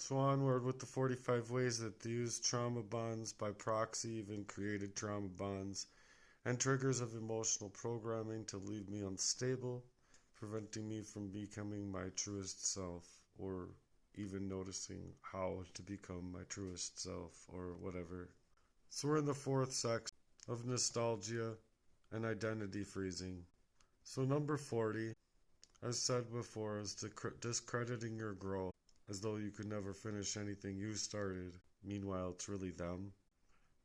So onward with the 45 ways that use trauma bonds by proxy, even created trauma bonds, and triggers of emotional programming to leave me unstable, preventing me from becoming my truest self, or even noticing how to become my truest self, or whatever. So we're in the fourth section of nostalgia and identity freezing. So number 40, as said before, is discrediting your growth, as though you could never finish anything you started. Meanwhile, it's really them.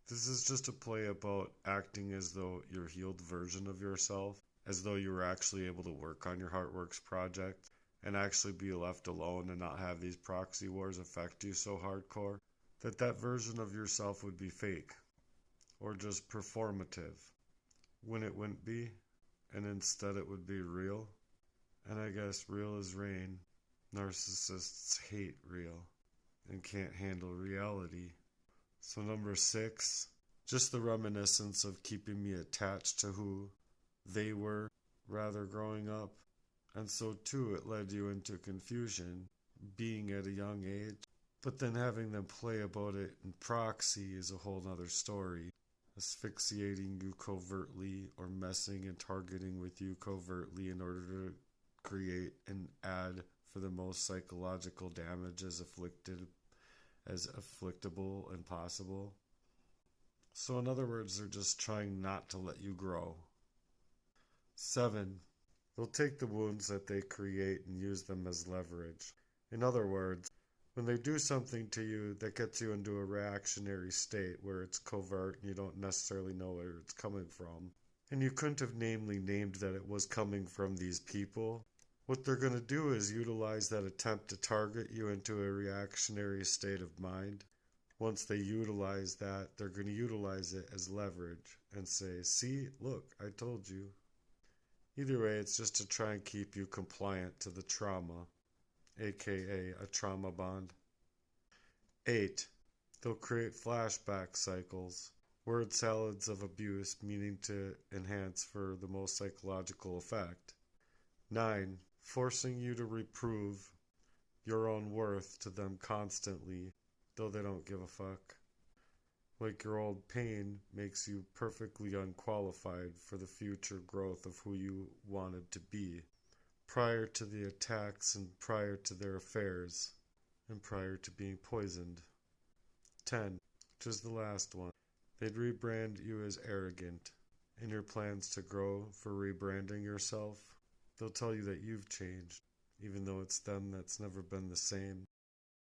This is just a play about acting as though you're a healed version of yourself, as though you were actually able to work on your Heartworks project and actually be left alone and not have these proxy wars affect you so hardcore that that version of yourself would be fake or just performative when it wouldn't be, and instead it would be real. And I guess real as rain. Narcissists hate real and can't handle reality. So number 6, just the reminiscence of keeping me attached to who they were rather growing up. And so too it led you into confusion, being at a young age. But then having them play about it in proxy is a whole nother story. Asphyxiating you covertly or messing and targeting with you covertly in order to create an ad for the most psychological damage as afflictable and possible. So in other words, they're just trying not to let you grow. 7, they'll take the wounds that they create and use them as leverage. In other words, when they do something to you that gets you into a reactionary state where it's covert and you don't necessarily know where it's coming from, and you couldn't have named that it was coming from these people, what they're going to do is utilize that attempt to target you into a reactionary state of mind. Once they utilize that, they're going to utilize it as leverage and say, see, look, I told you. Either way, it's just to try and keep you compliant to the trauma, aka a trauma bond. 8, they'll create flashback cycles, word salads of abuse meaning to enhance for the most psychological effect. 9, forcing you to reprove your own worth to them constantly, though they don't give a fuck. Like your old pain makes you perfectly unqualified for the future growth of who you wanted to be, prior to the attacks and prior to their affairs, and prior to being poisoned. 10, which is the last one, they'd rebrand you as arrogant. In your plans to grow for rebranding yourself, they'll tell you that you've changed, even though it's them that's never been the same.